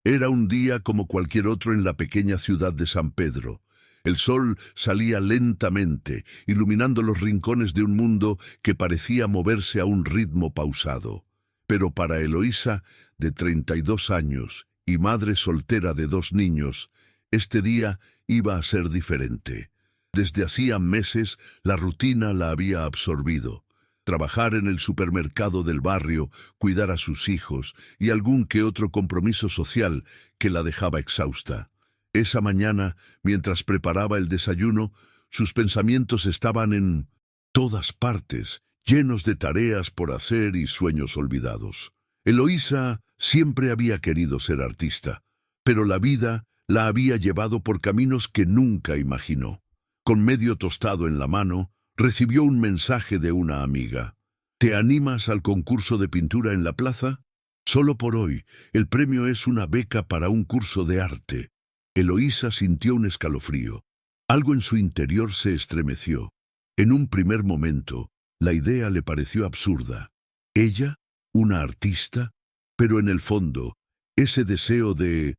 Era un día como cualquier otro en la pequeña ciudad de San Pedro. El sol salía lentamente, iluminando los rincones de un mundo que parecía moverse a un ritmo pausado. Pero para Eloísa, de 32 años y madre soltera de 2 niños, este día iba a ser diferente. Desde hacía meses la rutina la había absorbido. Trabajar en el supermercado del barrio, cuidar a sus hijos y algún que otro compromiso social que la dejaba exhausta. Esa mañana, mientras preparaba el desayuno, sus pensamientos estaban en todas partes, llenos de tareas por hacer y sueños olvidados. Eloísa siempre había querido ser artista, pero la vida la había llevado por caminos que nunca imaginó. Con medio tostado en la mano, recibió un mensaje de una amiga. ¿Te animas al concurso de pintura en la plaza? Solo por hoy, el premio es una beca para un curso de arte. Eloísa sintió un escalofrío. Algo en su interior se estremeció. En un primer momento, la idea le pareció absurda. Ella, una artista, pero en el fondo, ese deseo de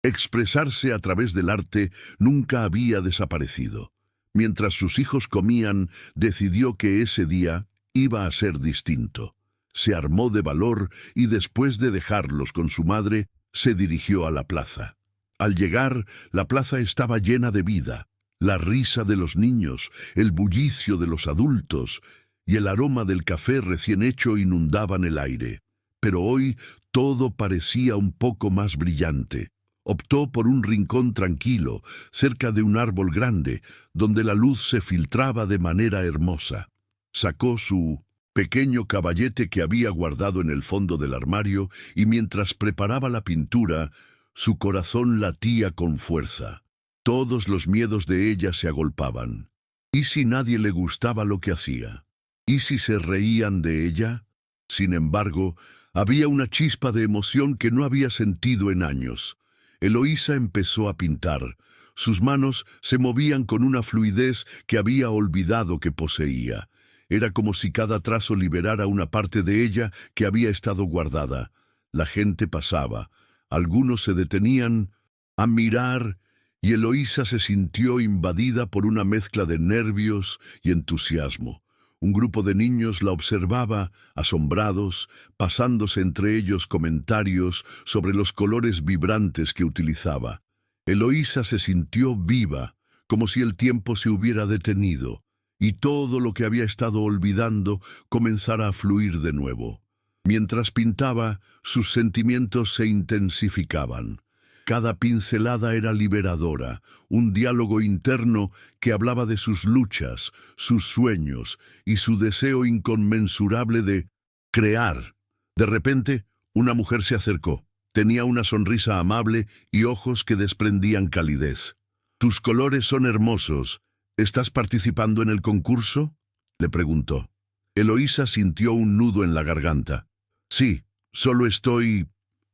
expresarse a través del arte nunca había desaparecido. Mientras sus hijos comían, decidió que ese día iba a ser distinto. Se armó de valor y después de dejarlos con su madre, se dirigió a la plaza. Al llegar, la plaza estaba llena de vida. La risa de los niños, el bullicio de los adultos y el aroma del café recién hecho inundaban el aire. Pero hoy todo parecía un poco más brillante. Optó por un rincón tranquilo, cerca de un árbol grande, donde la luz se filtraba de manera hermosa. Sacó su pequeño caballete que había guardado en el fondo del armario y mientras preparaba la pintura, su corazón latía con fuerza. Todos los miedos de ella se agolpaban. ¿Y si nadie le gustaba lo que hacía? ¿Y si se reían de ella? Sin embargo, había una chispa de emoción que no había sentido en años. Eloísa empezó a pintar. Sus manos se movían con una fluidez que había olvidado que poseía. Era como si cada trazo liberara una parte de ella que había estado guardada. La gente pasaba. Algunos se detenían a mirar y Eloísa se sintió invadida por una mezcla de nervios y entusiasmo. Un grupo de niños la observaba, asombrados, pasándose entre ellos comentarios sobre los colores vibrantes que utilizaba. Eloísa se sintió viva, como si el tiempo se hubiera detenido, y todo lo que había estado olvidando comenzara a fluir de nuevo. Mientras pintaba, sus sentimientos se intensificaban. Cada pincelada era liberadora, un diálogo interno que hablaba de sus luchas, sus sueños y su deseo inconmensurable de crear. De repente, una mujer se acercó. Tenía una sonrisa amable y ojos que desprendían calidez. «Tus colores son hermosos. ¿Estás participando en el concurso?», le preguntó. Eloísa sintió un nudo en la garganta. «Sí, solo estoy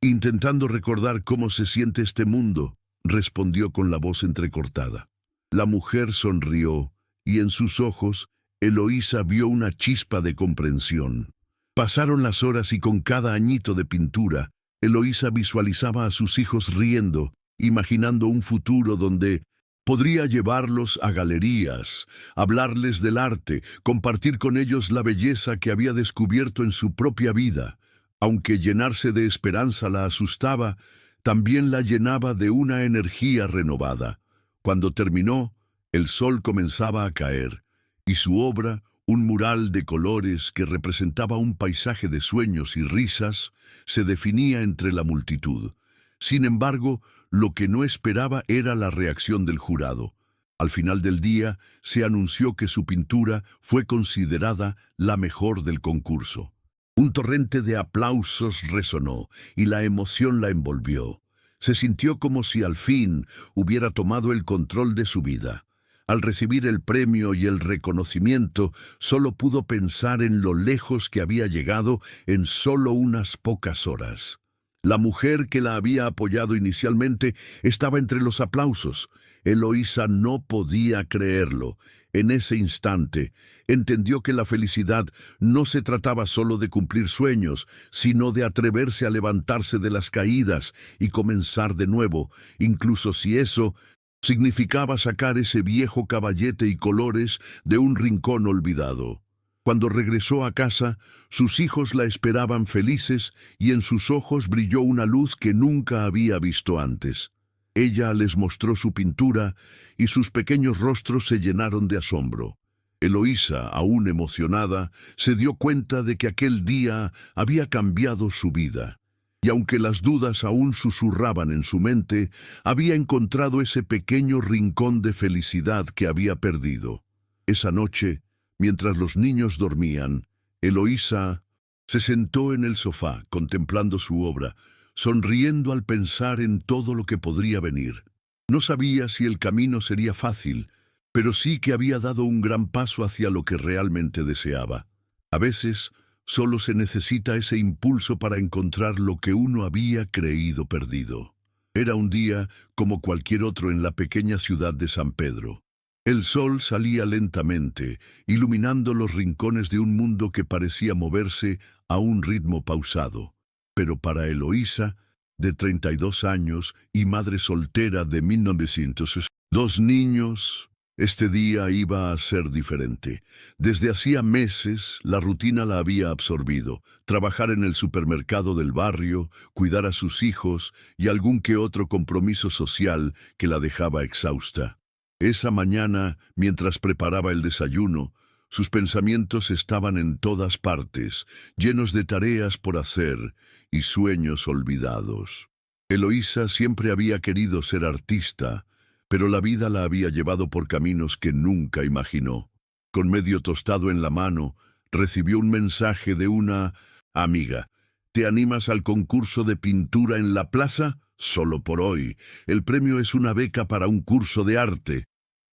intentando recordar cómo se siente este mundo», respondió con la voz entrecortada. La mujer sonrió, y en sus ojos, Eloísa vio una chispa de comprensión. Pasaron las horas y con cada añito de pintura, Eloísa visualizaba a sus hijos riendo, imaginando un futuro donde podría llevarlos a galerías, hablarles del arte, compartir con ellos la belleza que había descubierto en su propia vida. Aunque llenarse de esperanza la asustaba, también la llenaba de una energía renovada. Cuando terminó, el sol comenzaba a caer, y su obra, un mural de colores que representaba un paisaje de sueños y risas, se definía entre la multitud. Sin embargo, lo que no esperaba era la reacción del jurado. Al final del día, se anunció que su pintura fue considerada la mejor del concurso. Un torrente de aplausos resonó y la emoción la envolvió. Se sintió como si al fin hubiera tomado el control de su vida. Al recibir el premio y el reconocimiento, solo pudo pensar en lo lejos que había llegado en solo unas pocas horas. La mujer que la había apoyado inicialmente estaba entre los aplausos. Eloísa no podía creerlo. En ese instante, entendió que la felicidad no se trataba solo de cumplir sueños, sino de atreverse a levantarse de las caídas y comenzar de nuevo, incluso si eso significaba sacar ese viejo caballete y colores de un rincón olvidado. Cuando regresó a casa, sus hijos la esperaban felices y en sus ojos brilló una luz que nunca había visto antes. Ella les mostró su pintura y sus pequeños rostros se llenaron de asombro. Eloísa, aún emocionada, se dio cuenta de que aquel día había cambiado su vida. Y aunque las dudas aún susurraban en su mente, había encontrado ese pequeño rincón de felicidad que había perdido. Esa noche, mientras los niños dormían, Eloísa se sentó en el sofá contemplando su obra, sonriendo al pensar en todo lo que podría venir. No sabía si el camino sería fácil, pero sí que había dado un gran paso hacia lo que realmente deseaba. A veces, solo se necesita ese impulso para encontrar lo que uno había creído perdido. Era un día como cualquier otro en la pequeña ciudad de San Pedro. El sol salía lentamente, iluminando los rincones de un mundo que parecía moverse a un ritmo pausado. Pero para Eloísa, de 32 años y madre soltera de 1902 niños, este día iba a ser diferente. Desde hacía meses, la rutina la había absorbido. Trabajar en el supermercado del barrio, cuidar a sus hijos y algún que otro compromiso social que la dejaba exhausta. Esa mañana, mientras preparaba el desayuno, sus pensamientos estaban en todas partes, llenos de tareas por hacer y sueños olvidados. Eloísa siempre había querido ser artista, pero la vida la había llevado por caminos que nunca imaginó. Con medio tostado en la mano, recibió un mensaje de una amiga. ¿Te animas al concurso de pintura en la plaza? Solo por hoy. El premio es una beca para un curso de arte.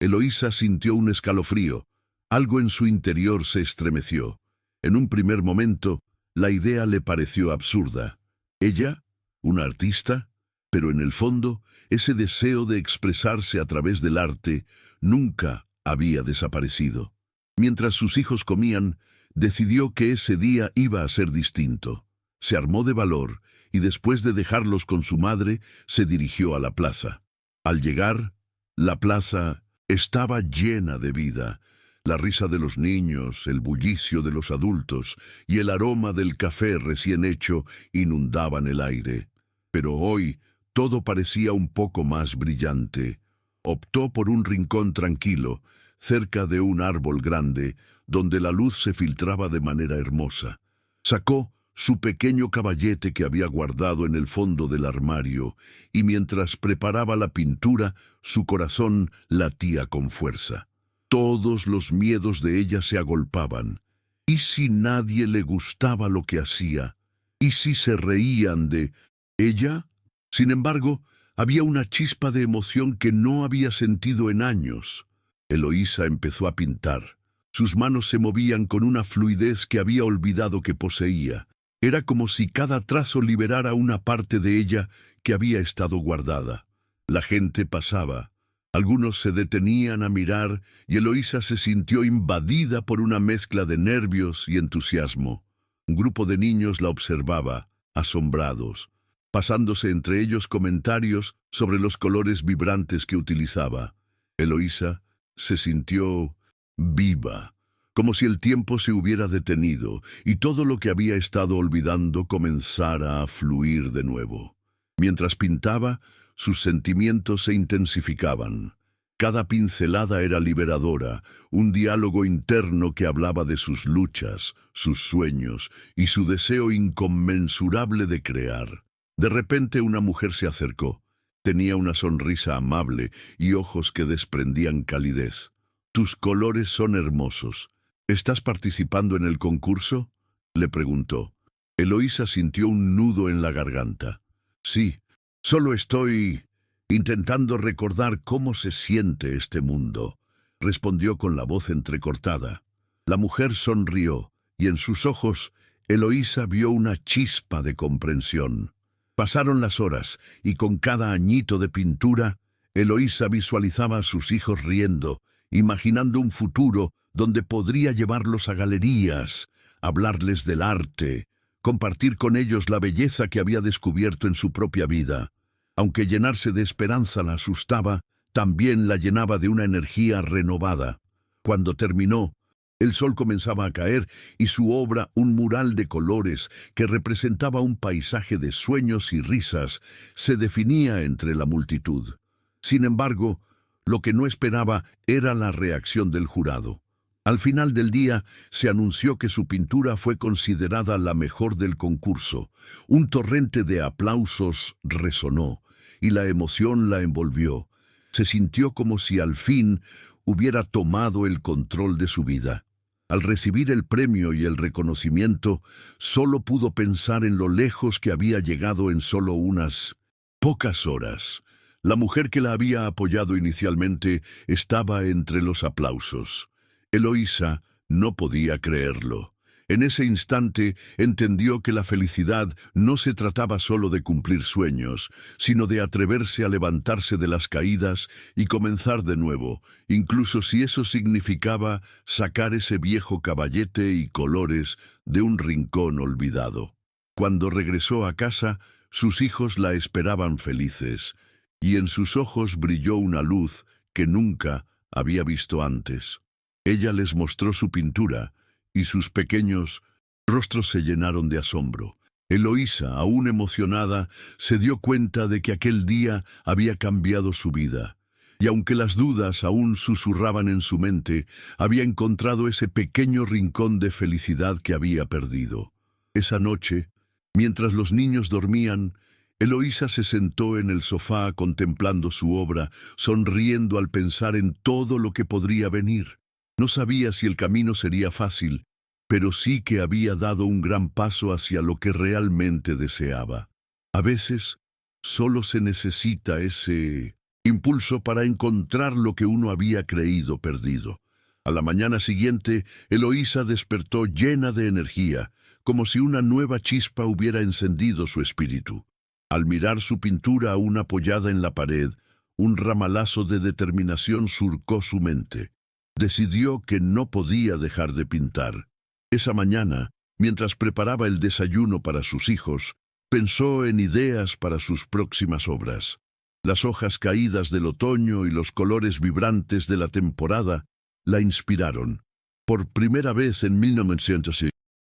Eloísa sintió un escalofrío. Algo en su interior se estremeció. En un primer momento, la idea le pareció absurda. ¿Ella? ¿Una artista? Pero en el fondo, ese deseo de expresarse a través del arte nunca había desaparecido. Mientras sus hijos comían, decidió que ese día iba a ser distinto. Se armó de valor y después de dejarlos con su madre, se dirigió a la plaza. Al llegar, la plaza estaba llena de vida. La risa de los niños, el bullicio de los adultos y el aroma del café recién hecho inundaban el aire. Pero hoy todo parecía un poco más brillante. Optó por un rincón tranquilo, cerca de un árbol grande, donde la luz se filtraba de manera hermosa. Sacó su pequeño caballete que había guardado en el fondo del armario, y mientras preparaba la pintura, su corazón latía con fuerza. Todos los miedos de ella se agolpaban. ¿Y si nadie le gustaba lo que hacía? ¿Y si se reían de ella? Sin embargo, había una chispa de emoción que no había sentido en años. Eloísa empezó a pintar. Sus manos se movían con una fluidez que había olvidado que poseía. Era como si cada trazo liberara una parte de ella que había estado guardada. La gente pasaba. Algunos se detenían a mirar y Eloísa se sintió invadida por una mezcla de nervios y entusiasmo. Un grupo de niños la observaba, asombrados, pasándose entre ellos comentarios sobre los colores vibrantes que utilizaba. Eloísa se sintió viva, como si el tiempo se hubiera detenido y todo lo que había estado olvidando comenzara a fluir de nuevo. Mientras pintaba, sus sentimientos se intensificaban. Cada pincelada era liberadora, un diálogo interno que hablaba de sus luchas, sus sueños y su deseo inconmensurable de crear. De repente una mujer se acercó. Tenía una sonrisa amable y ojos que desprendían calidez. «Tus colores son hermosos. ¿Estás participando en el concurso?», le preguntó. Eloísa sintió un nudo en la garganta. «Sí, solo estoy intentando recordar cómo se siente este mundo», respondió con la voz entrecortada. La mujer sonrió y en sus ojos Eloísa vio una chispa de comprensión. Pasaron las horas, y con cada añito de pintura, Eloísa visualizaba a sus hijos riendo, imaginando un futuro donde podría llevarlos a galerías, hablarles del arte, compartir con ellos la belleza que había descubierto en su propia vida. Aunque llenarse de esperanza la asustaba, también la llenaba de una energía renovada. Cuando terminó, el sol comenzaba a caer y su obra, un mural de colores que representaba un paisaje de sueños y risas, se definía entre la multitud. Sin embargo, lo que no esperaba era la reacción del jurado. Al final del día, se anunció que su pintura fue considerada la mejor del concurso. Un torrente de aplausos resonó, y la emoción la envolvió. Se sintió como si al fin hubiera tomado el control de su vida. Al recibir el premio y el reconocimiento, solo pudo pensar en lo lejos que había llegado en solo unas pocas horas. La mujer que la había apoyado inicialmente estaba entre los aplausos. Eloísa no podía creerlo. En ese instante entendió que la felicidad no se trataba solo de cumplir sueños, sino de atreverse a levantarse de las caídas y comenzar de nuevo, incluso si eso significaba sacar ese viejo caballete y colores de un rincón olvidado. Cuando regresó a casa, sus hijos la esperaban felices, y en sus ojos brilló una luz que nunca había visto antes. Ella les mostró su pintura, y sus pequeños rostros se llenaron de asombro. Eloísa, aún emocionada, se dio cuenta de que aquel día había cambiado su vida. Y aunque las dudas aún susurraban en su mente, había encontrado ese pequeño rincón de felicidad que había perdido. Esa noche, mientras los niños dormían, Eloísa se sentó en el sofá contemplando su obra, sonriendo al pensar en todo lo que podría venir. No sabía si el camino sería fácil, pero sí que había dado un gran paso hacia lo que realmente deseaba. A veces, solo se necesita ese impulso para encontrar lo que uno había creído perdido. A la mañana siguiente, Eloísa despertó llena de energía, como si una nueva chispa hubiera encendido su espíritu. Al mirar su pintura aún apoyada en la pared, un ramalazo de determinación surcó su mente. Decidió que no podía dejar de pintar. Esa mañana, mientras preparaba el desayuno para sus hijos, pensó en ideas para sus próximas obras. Las hojas caídas del otoño y los colores vibrantes de la temporada la inspiraron. Por primera vez en 1900,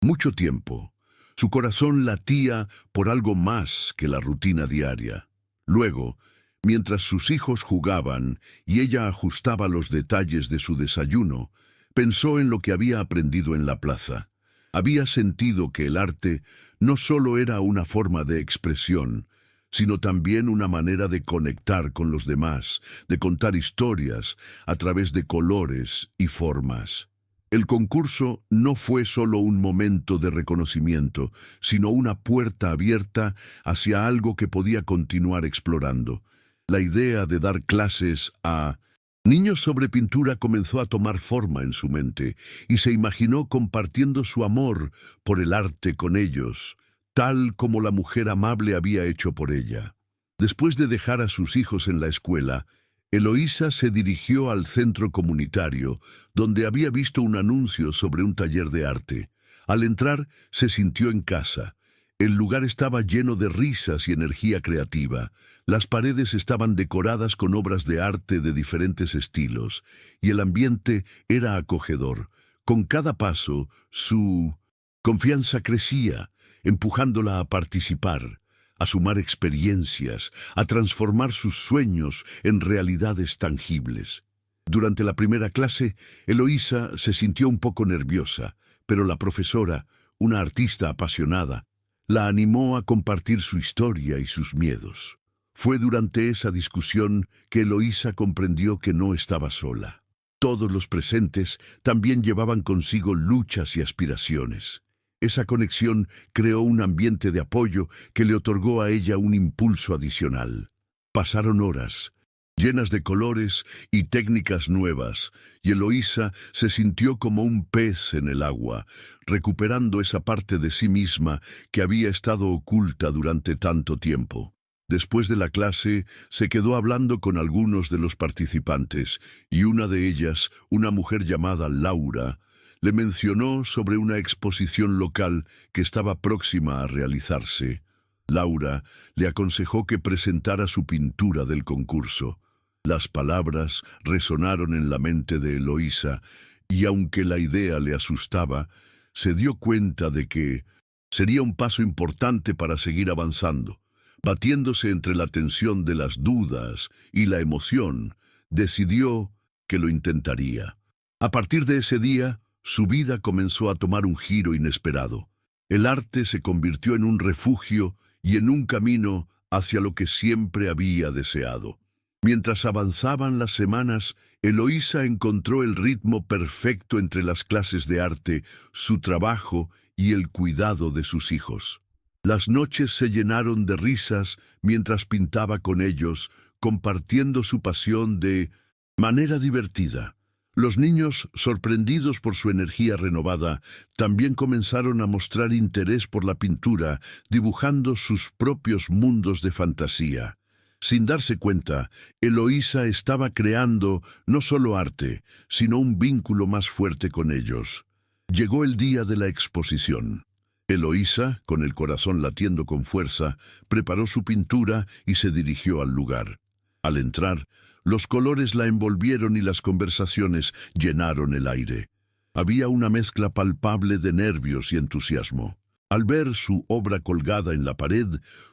mucho tiempo, su corazón latía por algo más que la rutina diaria. Luego, mientras sus hijos jugaban y ella ajustaba los detalles de su desayuno, pensó en lo que había aprendido en la plaza. Había sentido que el arte no solo era una forma de expresión, sino también una manera de conectar con los demás, de contar historias a través de colores y formas. El concurso no fue solo un momento de reconocimiento, sino una puerta abierta hacia algo que podía continuar explorando. La idea de dar clases a niños sobre pintura comenzó a tomar forma en su mente y se imaginó compartiendo su amor por el arte con ellos, tal como la mujer amable había hecho por ella. Después de dejar a sus hijos en la escuela, Eloísa se dirigió al centro comunitario, donde había visto un anuncio sobre un taller de arte. Al entrar, se sintió en casa. El lugar estaba lleno de risas y energía creativa. Las paredes estaban decoradas con obras de arte de diferentes estilos, y el ambiente era acogedor. Con cada paso, su confianza crecía, empujándola a participar, a sumar experiencias, a transformar sus sueños en realidades tangibles. Durante la primera clase, Eloísa se sintió un poco nerviosa, pero la profesora, una artista apasionada, la animó a compartir su historia y sus miedos. Fue durante esa discusión que Eloísa comprendió que no estaba sola. Todos los presentes también llevaban consigo luchas y aspiraciones. Esa conexión creó un ambiente de apoyo que le otorgó a ella un impulso adicional. Pasaron horas, llenas de colores y técnicas nuevas, y Eloísa se sintió como un pez en el agua, recuperando esa parte de sí misma que había estado oculta durante tanto tiempo. Después de la clase, se quedó hablando con algunos de los participantes, y una de ellas, una mujer llamada Laura, le mencionó sobre una exposición local que estaba próxima a realizarse. Laura le aconsejó que presentara su pintura del concurso. Las palabras resonaron en la mente de Eloísa, y aunque la idea le asustaba, se dio cuenta de que sería un paso importante para seguir avanzando. Batiéndose entre la tensión de las dudas y la emoción, decidió que lo intentaría. A partir de ese día, su vida comenzó a tomar un giro inesperado. El arte se convirtió en un refugio y en un camino hacia lo que siempre había deseado. Mientras avanzaban las semanas, Eloísa encontró el ritmo perfecto entre las clases de arte, su trabajo y el cuidado de sus hijos. Las noches se llenaron de risas mientras pintaba con ellos, compartiendo su pasión de manera divertida. Los niños, sorprendidos por su energía renovada, también comenzaron a mostrar interés por la pintura, dibujando sus propios mundos de fantasía. Sin darse cuenta, Eloísa estaba creando no solo arte, sino un vínculo más fuerte con ellos. Llegó el día de la exposición. Eloísa, con el corazón latiendo con fuerza, preparó su pintura y se dirigió al lugar. Al entrar, los colores la envolvieron y las conversaciones llenaron el aire. Había una mezcla palpable de nervios y entusiasmo. Al ver su obra colgada en la pared,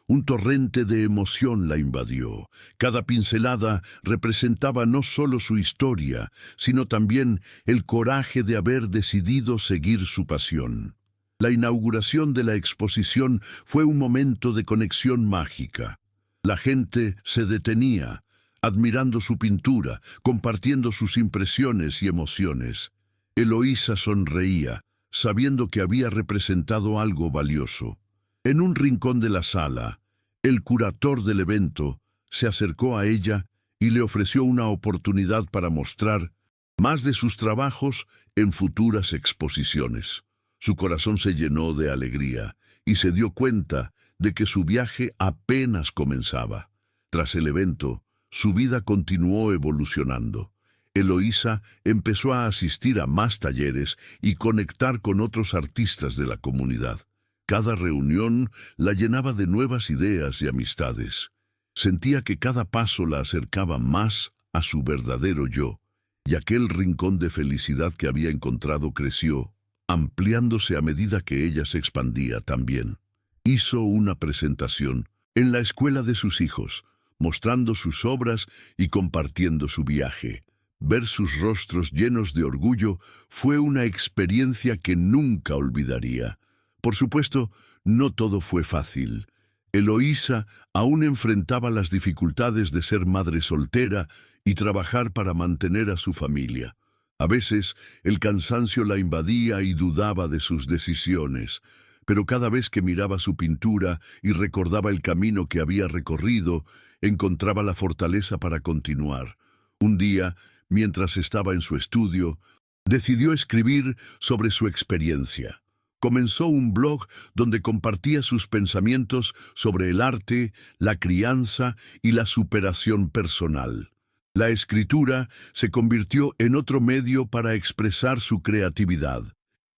un torrente de emoción la invadió. Cada pincelada representaba no solo su historia, sino también el coraje de haber decidido seguir su pasión. La inauguración de la exposición fue un momento de conexión mágica. La gente se detenía, admirando su pintura, compartiendo sus impresiones y emociones. Eloísa sonreía, sabiendo que había representado algo valioso. En un rincón de la sala, el curator del evento se acercó a ella y le ofreció una oportunidad para mostrar más de sus trabajos en futuras exposiciones. Su corazón se llenó de alegría y se dio cuenta de que su viaje apenas comenzaba. Tras el evento, su vida continuó evolucionando. Eloísa empezó a asistir a más talleres y conectar con otros artistas de la comunidad. Cada reunión la llenaba de nuevas ideas y amistades. Sentía que cada paso la acercaba más a su verdadero yo, y aquel rincón de felicidad que había encontrado creció, ampliándose a medida que ella se expandía también. Hizo una presentación en la escuela de sus hijos, mostrando sus obras y compartiendo su viaje. Ver sus rostros llenos de orgullo fue una experiencia que nunca olvidaría. Por supuesto, no todo fue fácil. Eloísa aún enfrentaba las dificultades de ser madre soltera y trabajar para mantener a su familia. A veces, el cansancio la invadía y dudaba de sus decisiones, pero cada vez que miraba su pintura y recordaba el camino que había recorrido, encontraba la fortaleza para continuar. Un día, mientras estaba en su estudio, decidió escribir sobre su experiencia. Comenzó un blog donde compartía sus pensamientos sobre el arte, la crianza y la superación personal. La escritura se convirtió en otro medio para expresar su creatividad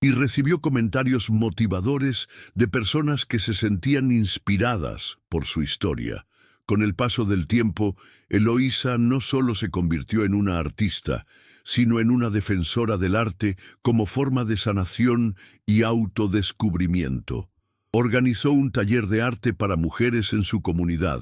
y recibió comentarios motivadores de personas que se sentían inspiradas por su historia. Con el paso del tiempo, Eloísa no solo se convirtió en una artista, sino en una defensora del arte como forma de sanación y autodescubrimiento. Organizó un taller de arte para mujeres en su comunidad,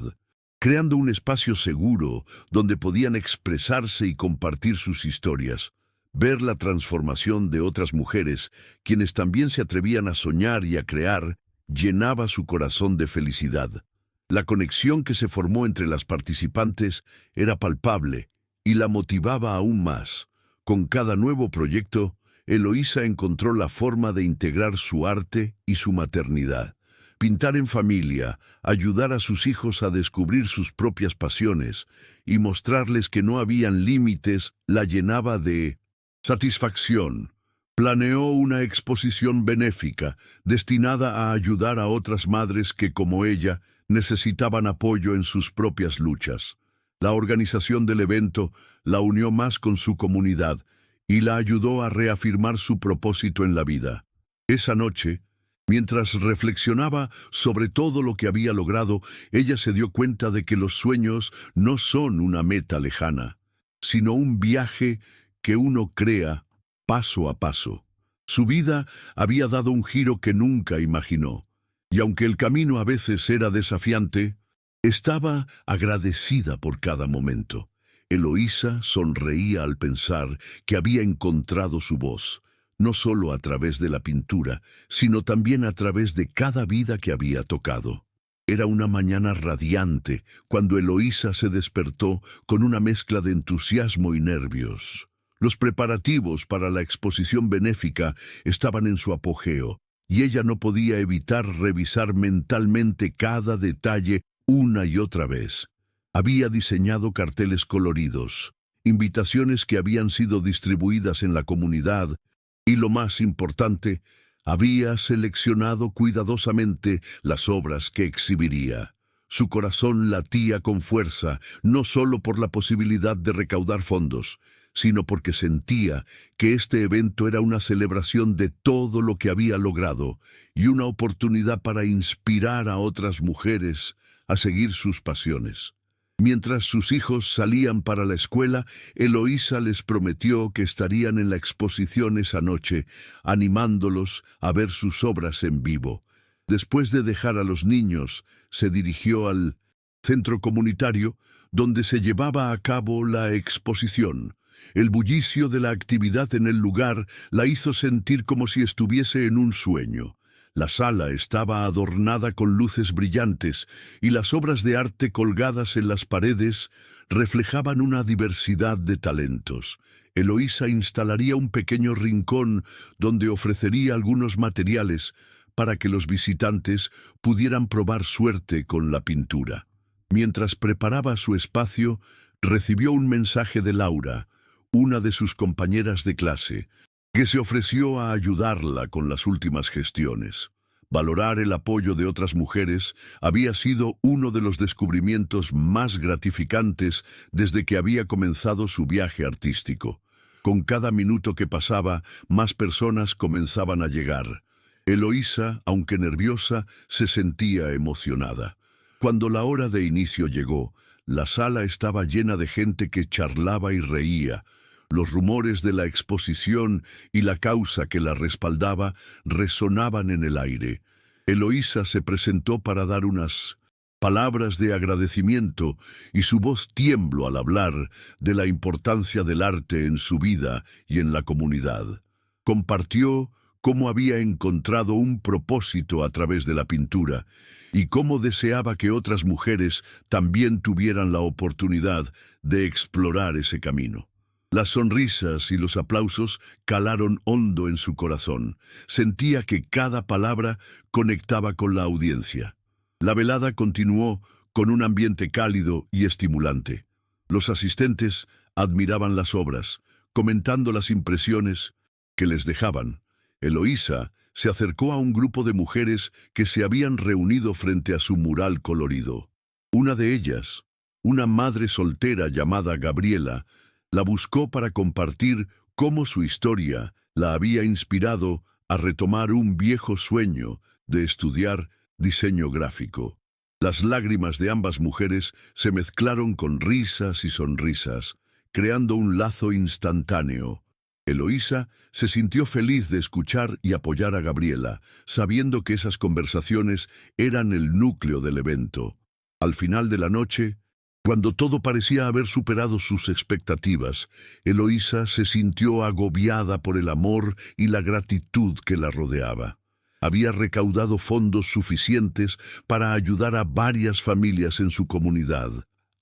creando un espacio seguro donde podían expresarse y compartir sus historias. Ver la transformación de otras mujeres, quienes también se atrevían a soñar y a crear, llenaba su corazón de felicidad. La conexión que se formó entre las participantes era palpable y la motivaba aún más. Con cada nuevo proyecto, Eloísa encontró la forma de integrar su arte y su maternidad. Pintar en familia, ayudar a sus hijos a descubrir sus propias pasiones y mostrarles que no habían límites la llenaba de satisfacción. Planeó una exposición benéfica destinada a ayudar a otras madres que, como ella, necesitaban apoyo en sus propias luchas. La organización del evento la unió más con su comunidad y la ayudó a reafirmar su propósito en la vida. Esa noche, mientras reflexionaba sobre todo lo que había logrado, ella se dio cuenta de que los sueños no son una meta lejana, sino un viaje que uno crea paso a paso. Su vida había dado un giro que nunca imaginó, y aunque el camino a veces era desafiante, estaba agradecida por cada momento. Eloísa sonreía al pensar que había encontrado su voz, no solo a través de la pintura, sino también a través de cada vida que había tocado. Era una mañana radiante cuando Eloísa se despertó con una mezcla de entusiasmo y nervios. Los preparativos para la exposición benéfica estaban en su apogeo, y ella no podía evitar revisar mentalmente cada detalle una y otra vez. Había diseñado carteles coloridos, invitaciones que habían sido distribuidas en la comunidad, y lo más importante, había seleccionado cuidadosamente las obras que exhibiría. Su corazón latía con fuerza, no solo por la posibilidad de recaudar fondos, sino porque sentía que este evento era una celebración de todo lo que había logrado y una oportunidad para inspirar a otras mujeres a seguir sus pasiones. Mientras sus hijos salían para la escuela, Eloísa les prometió que estarían en la exposición esa noche, animándolos a ver sus obras en vivo. Después de dejar a los niños, se dirigió al centro comunitario, donde se llevaba a cabo la exposición. El bullicio de la actividad en el lugar la hizo sentir como si estuviese en un sueño. La sala estaba adornada con luces brillantes y las obras de arte colgadas en las paredes reflejaban una diversidad de talentos. Eloísa instalaría un pequeño rincón donde ofrecería algunos materiales para que los visitantes pudieran probar suerte con la pintura. Mientras preparaba su espacio, recibió un mensaje de Laura, una de sus compañeras de clase, que se ofreció a ayudarla con las últimas gestiones. Valorar el apoyo de otras mujeres había sido uno de los descubrimientos más gratificantes desde que había comenzado su viaje artístico. Con cada minuto que pasaba, más personas comenzaban a llegar. Eloísa, aunque nerviosa, se sentía emocionada. Cuando la hora de inicio llegó, la sala estaba llena de gente que charlaba y reía. Los rumores de la exposición y la causa que la respaldaba resonaban en el aire. Eloísa se presentó para dar unas palabras de agradecimiento y su voz tiembló al hablar de la importancia del arte en su vida y en la comunidad. Compartió cómo había encontrado un propósito a través de la pintura y cómo deseaba que otras mujeres también tuvieran la oportunidad de explorar ese camino. Las sonrisas y los aplausos calaron hondo en su corazón. Sentía que cada palabra conectaba con la audiencia. La velada continuó con un ambiente cálido y estimulante. Los asistentes admiraban las obras, comentando las impresiones que les dejaban. Eloísa se acercó a un grupo de mujeres que se habían reunido frente a su mural colorido. Una de ellas, una madre soltera llamada Gabriela, la buscó para compartir cómo su historia la había inspirado a retomar un viejo sueño de estudiar diseño gráfico. Las lágrimas de ambas mujeres se mezclaron con risas y sonrisas, creando un lazo instantáneo. Eloísa se sintió feliz de escuchar y apoyar a Gabriela, sabiendo que esas conversaciones eran el núcleo del evento. Al final de la noche, cuando todo parecía haber superado sus expectativas, Eloísa se sintió agobiada por el amor y la gratitud que la rodeaba. Había recaudado fondos suficientes para ayudar a varias familias en su comunidad,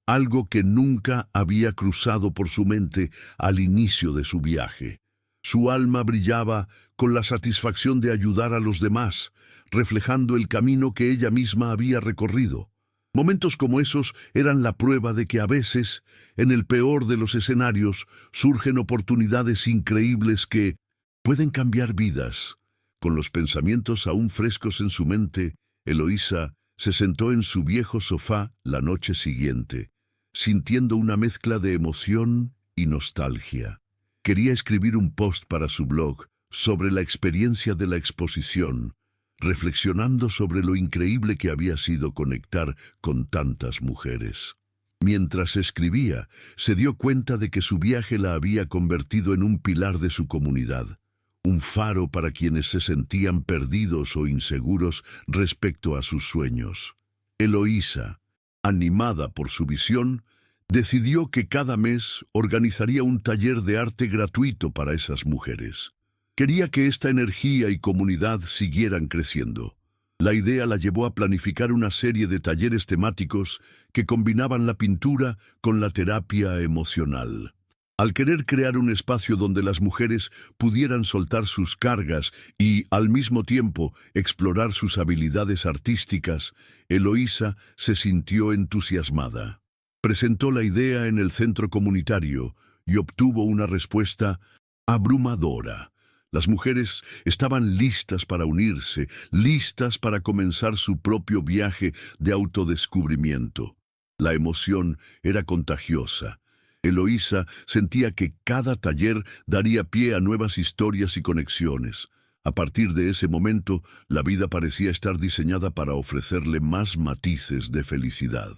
algo que nunca había cruzado por su mente al inicio de su viaje. Su alma brillaba con la satisfacción de ayudar a los demás, reflejando el camino que ella misma había recorrido. Momentos como esos eran la prueba de que a veces, en el peor de los escenarios, surgen oportunidades increíbles que pueden cambiar vidas. Con los pensamientos aún frescos en su mente, Eloísa se sentó en su viejo sofá la noche siguiente, sintiendo una mezcla de emoción y nostalgia. Quería escribir un post para su blog sobre la experiencia de la exposición, reflexionando sobre lo increíble que había sido conectar con tantas mujeres. Mientras escribía, se dio cuenta de que su viaje la había convertido en un pilar de su comunidad, un faro para quienes se sentían perdidos o inseguros respecto a sus sueños. Eloísa, animada por su visión, decidió que cada mes organizaría un taller de arte gratuito para esas mujeres. Quería que esta energía y comunidad siguieran creciendo. La idea la llevó a planificar una serie de talleres temáticos que combinaban la pintura con la terapia emocional. Al querer crear un espacio donde las mujeres pudieran soltar sus cargas y, al mismo tiempo, explorar sus habilidades artísticas, Eloísa se sintió entusiasmada. Presentó la idea en el centro comunitario y obtuvo una respuesta abrumadora. Las mujeres estaban listas para unirse, listas para comenzar su propio viaje de autodescubrimiento. La emoción era contagiosa. Eloísa sentía que cada taller daría pie a nuevas historias y conexiones. A partir de ese momento, la vida parecía estar diseñada para ofrecerle más matices de felicidad.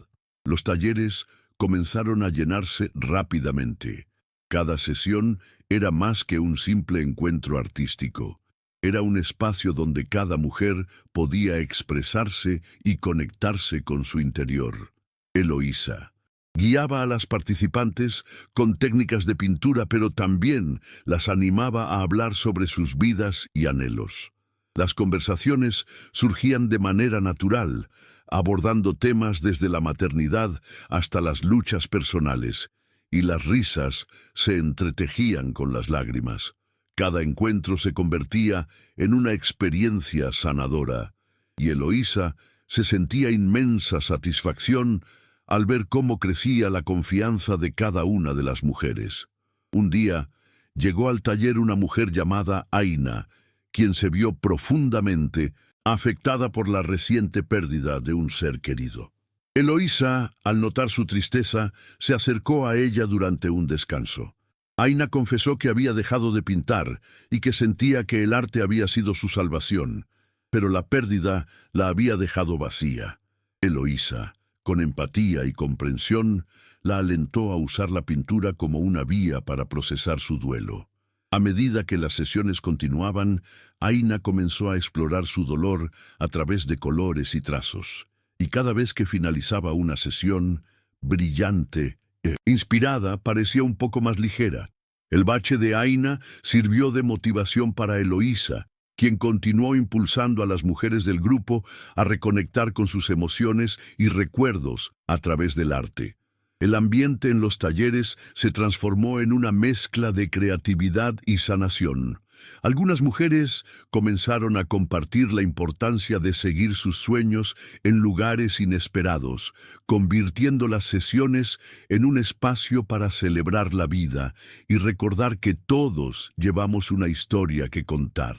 Los talleres comenzaron a llenarse rápidamente. Cada sesión era más que un simple encuentro artístico. Era un espacio donde cada mujer podía expresarse y conectarse con su interior. Eloísa guiaba a las participantes con técnicas de pintura, pero también las animaba a hablar sobre sus vidas y anhelos. Las conversaciones surgían de manera natural, abordando temas desde la maternidad hasta las luchas personales, y las risas se entretejían con las lágrimas. Cada encuentro se convertía en una experiencia sanadora, y Eloísa se sentía inmensa satisfacción al ver cómo crecía la confianza de cada una de las mujeres. Un día llegó al taller una mujer llamada Aina, quien se vio profundamente afectada por la reciente pérdida de un ser querido. Eloísa, al notar su tristeza, se acercó a ella durante un descanso. Aina confesó que había dejado de pintar y que sentía que el arte había sido su salvación, pero la pérdida la había dejado vacía. Eloísa, con empatía y comprensión, la alentó a usar la pintura como una vía para procesar su duelo. A medida que las sesiones continuaban, Aina comenzó a explorar su dolor a través de colores y trazos, y cada vez que finalizaba una sesión, brillante e inspirada, parecía un poco más ligera. El bache de Aina sirvió de motivación para Eloísa, quien continuó impulsando a las mujeres del grupo a reconectar con sus emociones y recuerdos a través del arte. El ambiente en los talleres se transformó en una mezcla de creatividad y sanación. Algunas mujeres comenzaron a compartir la importancia de seguir sus sueños en lugares inesperados, convirtiendo las sesiones en un espacio para celebrar la vida y recordar que todos llevamos una historia que contar.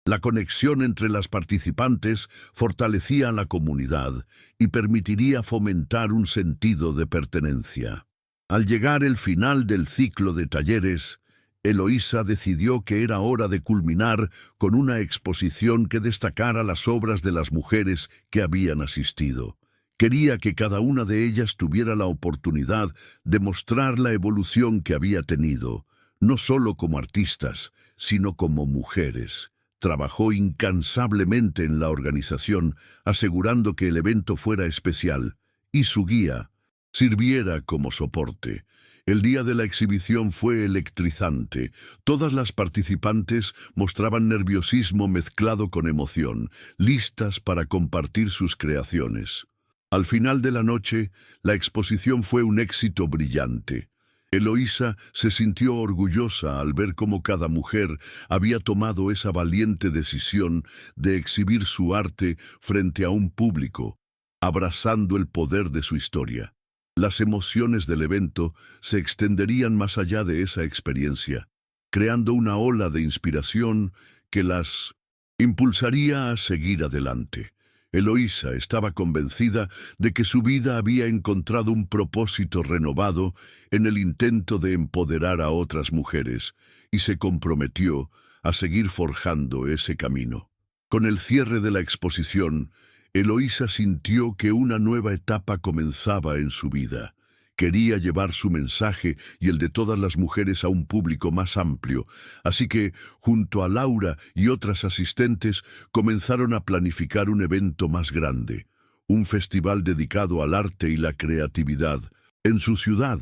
La conexión entre las participantes fortalecía a la comunidad y permitiría fomentar un sentido de pertenencia. Al llegar el final del ciclo de talleres, Eloísa decidió que era hora de culminar con una exposición que destacara las obras de las mujeres que habían asistido. Quería que cada una de ellas tuviera la oportunidad de mostrar la evolución que había tenido, no solo como artistas, sino como mujeres. Trabajó incansablemente en la organización, asegurando que el evento fuera especial, y su guía sirviera como soporte. El día de la exhibición fue electrizante. Todas las participantes mostraban nerviosismo mezclado con emoción, listas para compartir sus creaciones. Al final de la noche, la exposición fue un éxito brillante. Eloísa se sintió orgullosa al ver cómo cada mujer había tomado esa valiente decisión de exhibir su arte frente a un público, abrazando el poder de su historia. Las emociones del evento se extenderían más allá de esa experiencia, creando una ola de inspiración que las impulsaría a seguir adelante. Eloísa estaba convencida de que su vida había encontrado un propósito renovado en el intento de empoderar a otras mujeres y se comprometió a seguir forjando ese camino. Con el cierre de la exposición, Eloísa sintió que una nueva etapa comenzaba en su vida. Quería llevar su mensaje y el de todas las mujeres a un público más amplio, así que, junto a Laura y otras asistentes, comenzaron a planificar un evento más grande, un festival dedicado al arte y la creatividad. En su ciudad,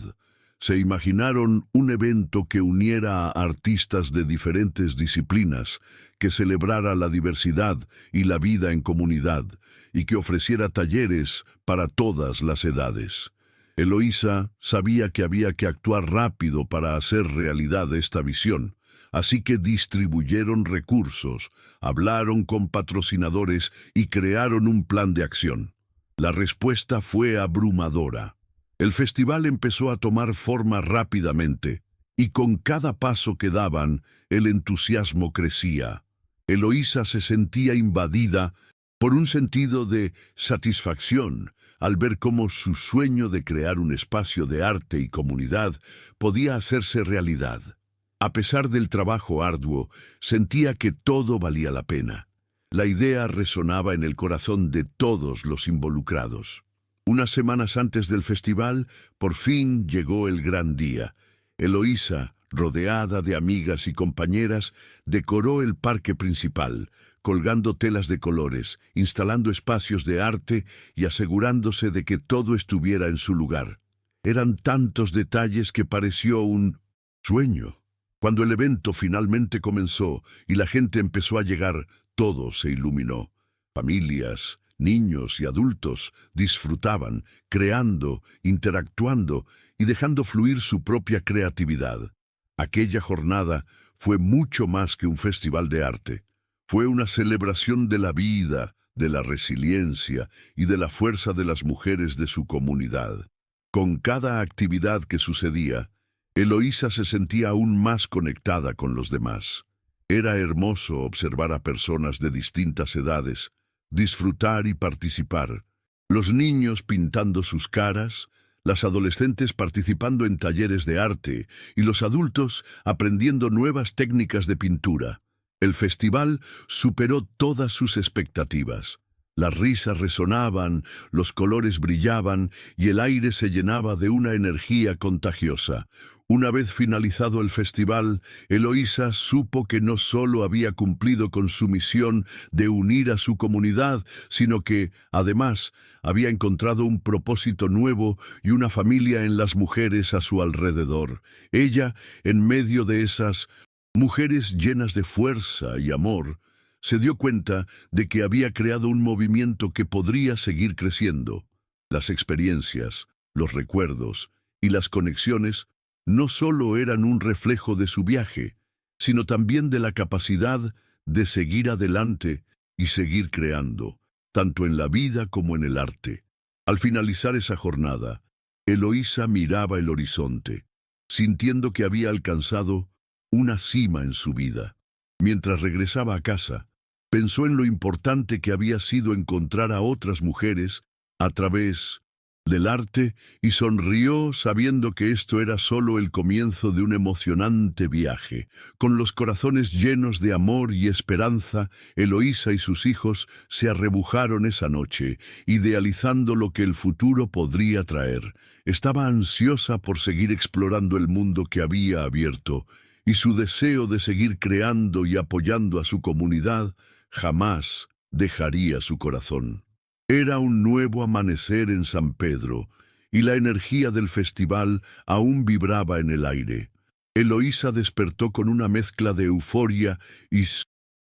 se imaginaron un evento que uniera a artistas de diferentes disciplinas, que celebrara la diversidad y la vida en comunidad, y que ofreciera talleres para todas las edades. Eloísa sabía que había que actuar rápido para hacer realidad esta visión, así que distribuyeron recursos, hablaron con patrocinadores y crearon un plan de acción. La respuesta fue abrumadora. El festival empezó a tomar forma rápidamente, y con cada paso que daban, el entusiasmo crecía. Eloísa se sentía invadida por un sentido de satisfacción al ver cómo su sueño de crear un espacio de arte y comunidad podía hacerse realidad. A pesar del trabajo arduo, sentía que todo valía la pena. La idea resonaba en el corazón de todos los involucrados. Unas semanas antes del festival, por fin llegó el gran día. Eloísa, rodeada de amigas y compañeras, decoró el parque principal, colgando telas de colores, instalando espacios de arte y asegurándose de que todo estuviera en su lugar. Eran tantos detalles que pareció un sueño. Cuando el evento finalmente comenzó y la gente empezó a llegar, todo se iluminó. Familias, niños y adultos disfrutaban, creando, interactuando y dejando fluir su propia creatividad. Aquella jornada fue mucho más que un festival de arte. Fue una celebración de la vida, de la resiliencia y de la fuerza de las mujeres de su comunidad. Con cada actividad que sucedía, Eloísa se sentía aún más conectada con los demás. Era hermoso observar a personas de distintas edades, disfrutar y participar. Los niños pintando sus caras, las adolescentes participando en talleres de arte y los adultos aprendiendo nuevas técnicas de pintura. El festival superó todas sus expectativas. Las risas resonaban, los colores brillaban y el aire se llenaba de una energía contagiosa. Una vez finalizado el festival, Eloísa supo que no solo había cumplido con su misión de unir a su comunidad, sino que, además, había encontrado un propósito nuevo y una familia en las mujeres a su alrededor. Ella, en medio de esas mujeres llenas de fuerza y amor, se dio cuenta de que había creado un movimiento que podría seguir creciendo. Las experiencias, los recuerdos y las conexiones no solo eran un reflejo de su viaje, sino también de la capacidad de seguir adelante y seguir creando, tanto en la vida como en el arte. Al finalizar esa jornada, Eloísa miraba el horizonte, sintiendo que había alcanzado una cima en su vida. Mientras regresaba a casa, pensó en lo importante que había sido encontrar a otras mujeres a través del arte y sonrió sabiendo que esto era solo el comienzo de un emocionante viaje. Con los corazones llenos de amor y esperanza, Eloísa y sus hijos se arrebujaron esa noche, idealizando lo que el futuro podría traer. Estaba ansiosa por seguir explorando el mundo que había abierto, y su deseo de seguir creando y apoyando a su comunidad jamás dejaría su corazón. Era un nuevo amanecer en San Pedro, y la energía del festival aún vibraba en el aire. Eloísa despertó con una mezcla de euforia y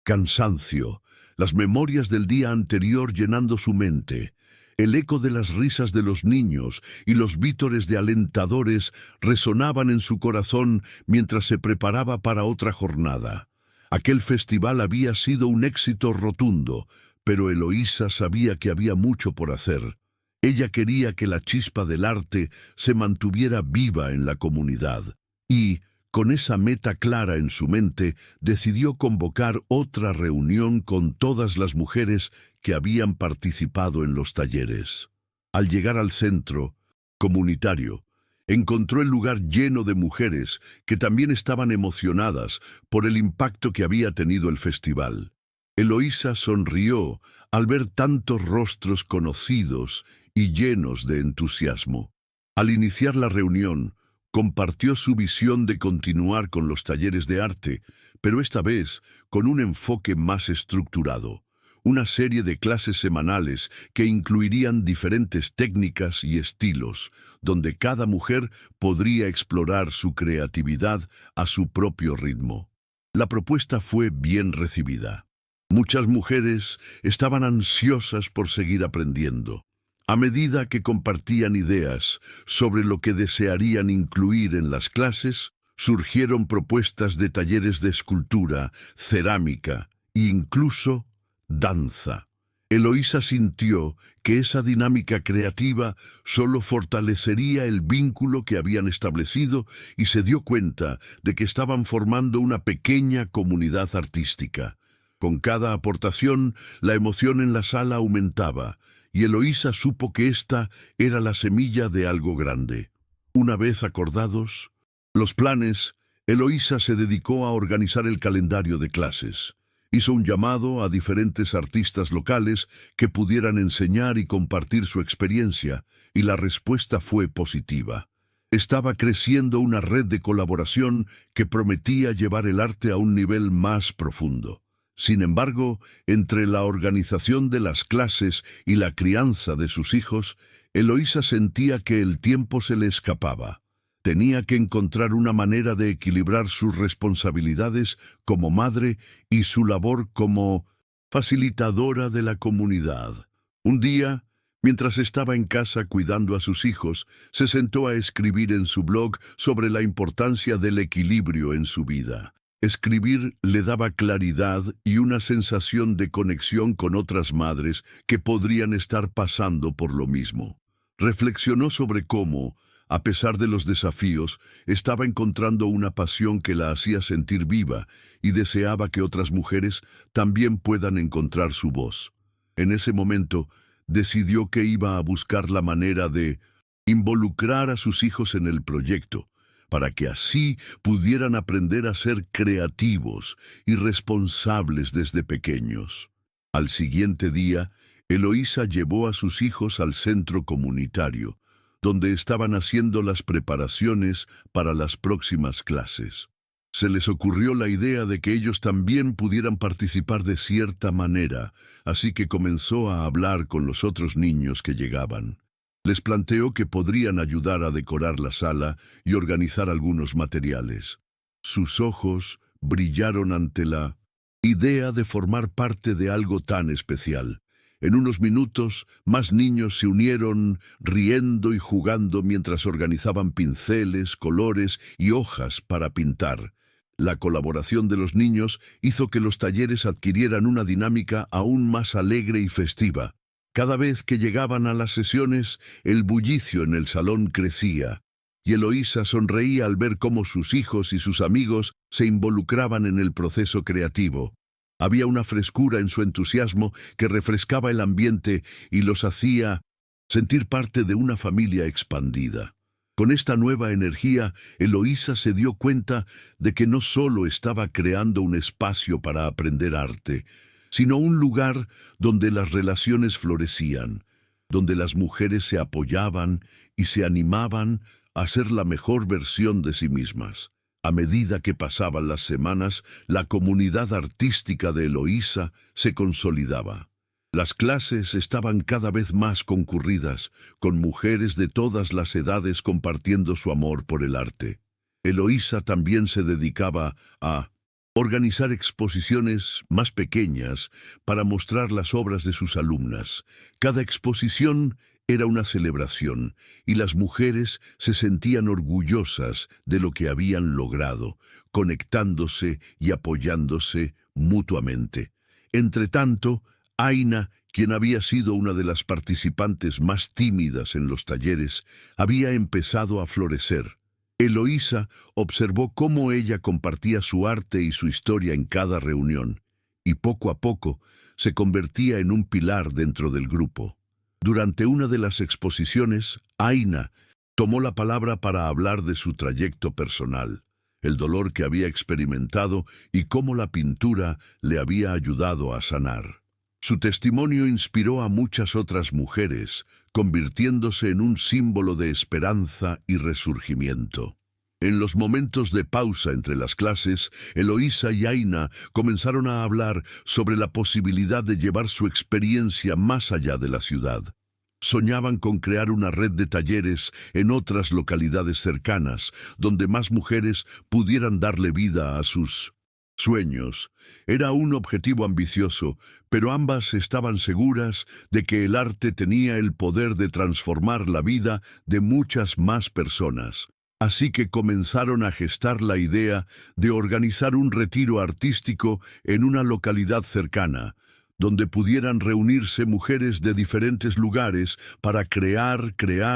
cansancio, las memorias del día anterior llenando su mente. El eco de las risas de los niños y los vítores de alentadores resonaban en su corazón mientras se preparaba para otra jornada. Aquel festival había sido un éxito rotundo, pero Eloísa sabía que había mucho por hacer. Ella quería que la chispa del arte se mantuviera viva en la comunidad. Y, con esa meta clara en su mente, decidió convocar otra reunión con todas las mujeres que habían participado en los talleres. Al llegar al centro comunitario, encontró el lugar lleno de mujeres que también estaban emocionadas por el impacto que había tenido el festival. Eloísa sonrió al ver tantos rostros conocidos y llenos de entusiasmo. Al iniciar la reunión, compartió su visión de continuar con los talleres de arte, pero esta vez con un enfoque más estructurado. Una serie de clases semanales que incluirían diferentes técnicas y estilos, donde cada mujer podría explorar su creatividad a su propio ritmo. La propuesta fue bien recibida. Muchas mujeres estaban ansiosas por seguir aprendiendo. A medida que compartían ideas sobre lo que desearían incluir en las clases, surgieron propuestas de talleres de escultura, cerámica e incluso danza. Eloísa sintió que esa dinámica creativa solo fortalecería el vínculo que habían establecido y se dio cuenta de que estaban formando una pequeña comunidad artística. Con cada aportación, la emoción en la sala aumentaba, y Eloísa supo que esta era la semilla de algo grande. Una vez acordados los planes, Eloísa se dedicó a organizar el calendario de clases. Hizo un llamado a diferentes artistas locales que pudieran enseñar y compartir su experiencia, y la respuesta fue positiva. Estaba creciendo una red de colaboración que prometía llevar el arte a un nivel más profundo. Sin embargo, entre la organización de las clases y la crianza de sus hijos, Eloísa sentía que el tiempo se le escapaba. Tenía que encontrar una manera de equilibrar sus responsabilidades como madre y su labor como facilitadora de la comunidad. Un día, mientras estaba en casa cuidando a sus hijos, se sentó a escribir en su blog sobre la importancia del equilibrio en su vida. Escribir le daba claridad y una sensación de conexión con otras madres que podrían estar pasando por lo mismo. Reflexionó sobre cómo, a pesar de los desafíos, estaba encontrando una pasión que la hacía sentir viva y deseaba que otras mujeres también puedan encontrar su voz. En ese momento, decidió que iba a buscar la manera de involucrar a sus hijos en el proyecto, para que así pudieran aprender a ser creativos y responsables desde pequeños. Al siguiente día, Eloísa llevó a sus hijos al centro comunitario, donde estaban haciendo las preparaciones para las próximas clases. Se les ocurrió la idea de que ellos también pudieran participar de cierta manera, así que comenzó a hablar con los otros niños que llegaban. Les planteó que podrían ayudar a decorar la sala y organizar algunos materiales. Sus ojos brillaron ante la idea de formar parte de algo tan especial. En unos minutos, más niños se unieron, riendo y jugando mientras organizaban pinceles, colores y hojas para pintar. La colaboración de los niños hizo que los talleres adquirieran una dinámica aún más alegre y festiva. Cada vez que llegaban a las sesiones, el bullicio en el salón crecía, y Eloísa sonreía al ver cómo sus hijos y sus amigos se involucraban en el proceso creativo. Había una frescura en su entusiasmo que refrescaba el ambiente y los hacía sentir parte de una familia expandida. Con esta nueva energía, Eloísa se dio cuenta de que no solo estaba creando un espacio para aprender arte, sino un lugar donde las relaciones florecían, donde las mujeres se apoyaban y se animaban a ser la mejor versión de sí mismas. A medida que pasaban las semanas, la comunidad artística de Eloísa se consolidaba. Las clases estaban cada vez más concurridas, con mujeres de todas las edades compartiendo su amor por el arte. Eloísa también se dedicaba a organizar exposiciones más pequeñas para mostrar las obras de sus alumnas. Cada exposición era una celebración y las mujeres se sentían orgullosas de lo que habían logrado, conectándose y apoyándose mutuamente. Entretanto, Aina, quien había sido una de las participantes más tímidas en los talleres, había empezado a florecer. Eloísa observó cómo ella compartía su arte y su historia en cada reunión, y poco a poco se convertía en un pilar dentro del grupo. Durante una de las exposiciones, Aina tomó la palabra para hablar de su trayecto personal, el dolor que había experimentado y cómo la pintura le había ayudado a sanar. Su testimonio inspiró a muchas otras mujeres, convirtiéndose en un símbolo de esperanza y resurgimiento. En los momentos de pausa entre las clases, Eloísa y Aina comenzaron a hablar sobre la posibilidad de llevar su experiencia más allá de la ciudad. Soñaban con crear una red de talleres en otras localidades cercanas, donde más mujeres pudieran darle vida a sus sueños. Era un objetivo ambicioso, pero ambas estaban seguras de que el arte tenía el poder de transformar la vida de muchas más personas. Así que comenzaron a gestar la idea de organizar un retiro artístico en una localidad cercana, donde pudieran reunirse mujeres de diferentes lugares para crear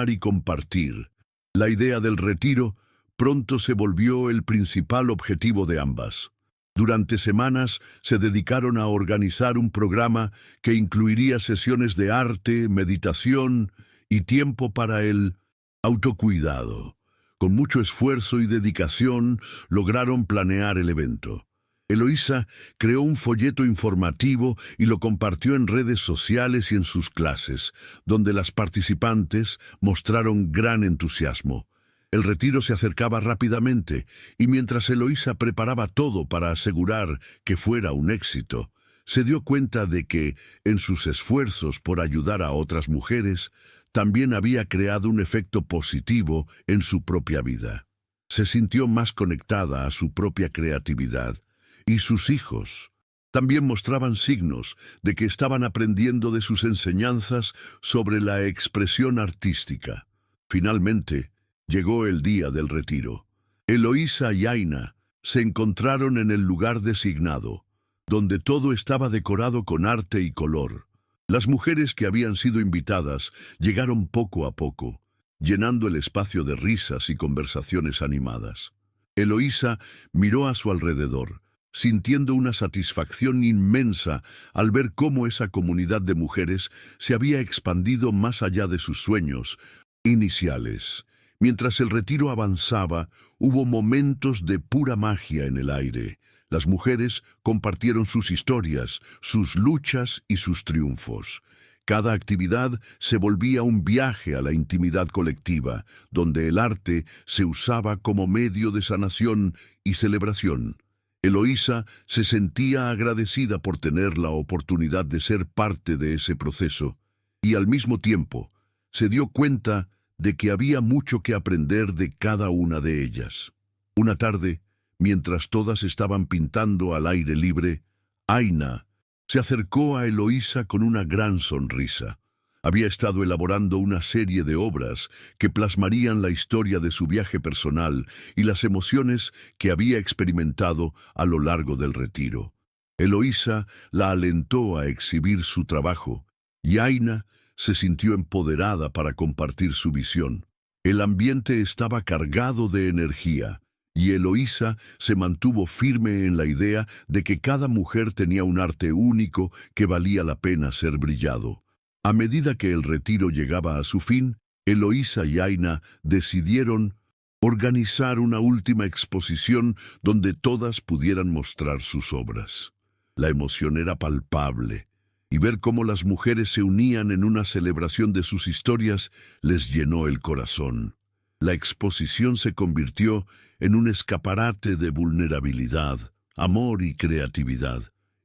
y compartir. La idea del retiro pronto se volvió el principal objetivo de ambas. Durante semanas se dedicaron a organizar un programa que incluiría sesiones de arte, meditación y tiempo para el autocuidado. Con mucho esfuerzo y dedicación lograron planear el evento. Eloísa creó un folleto informativo y lo compartió en redes sociales y en sus clases, donde las participantes mostraron gran entusiasmo. El retiro se acercaba rápidamente, y mientras Eloísa preparaba todo para asegurar que fuera un éxito, se dio cuenta de que, en sus esfuerzos por ayudar a otras mujeres, también había creado un efecto positivo en su propia vida. Se sintió más conectada a su propia creatividad, y sus hijos también mostraban signos de que estaban aprendiendo de sus enseñanzas sobre la expresión artística. Finalmente, llegó el día del retiro. Eloísa y Aina se encontraron en el lugar designado, donde todo estaba decorado con arte y color. Las mujeres que habían sido invitadas llegaron poco a poco, llenando el espacio de risas y conversaciones animadas. Eloísa miró a su alrededor, sintiendo una satisfacción inmensa al ver cómo esa comunidad de mujeres se había expandido más allá de sus sueños iniciales. Mientras el retiro avanzaba, hubo momentos de pura magia en el aire. Las mujeres compartieron sus historias, sus luchas y sus triunfos. Cada actividad se volvía un viaje a la intimidad colectiva, donde el arte se usaba como medio de sanación y celebración. Eloísa se sentía agradecida por tener la oportunidad de ser parte de ese proceso, y al mismo tiempo se dio cuenta de que había mucho que aprender de cada una de ellas. Una tarde, mientras todas estaban pintando al aire libre, Aina se acercó a Eloísa con una gran sonrisa. Había estado elaborando una serie de obras que plasmarían la historia de su viaje personal y las emociones que había experimentado a lo largo del retiro. Eloísa la alentó a exhibir su trabajo, y Aina se sintió empoderada para compartir su visión. El ambiente estaba cargado de energía, y Eloísa se mantuvo firme en la idea de que cada mujer tenía un arte único que valía la pena ser brillado. A medida que el retiro llegaba a su fin, Eloísa y Aina decidieron organizar una última exposición donde todas pudieran mostrar sus obras. La emoción era palpable, y ver cómo las mujeres se unían en una celebración de sus historias les llenó el corazón. La exposición se convirtió en un escaparate de vulnerabilidad, amor y creatividad.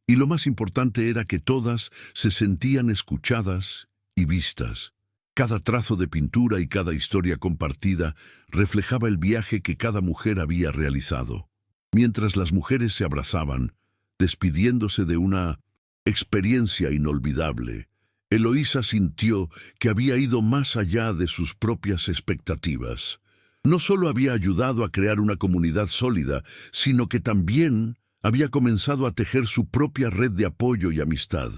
Y lo más importante era que todas se sentían escuchadas y vistas. Cada trazo de pintura y cada historia compartida reflejaba el viaje que cada mujer había realizado. Mientras las mujeres se abrazaban, despidiéndose de una experiencia inolvidable, Eloísa sintió que había ido más allá de sus propias expectativas. No solo había ayudado a crear una comunidad sólida, sino que también había comenzado a tejer su propia red de apoyo y amistad.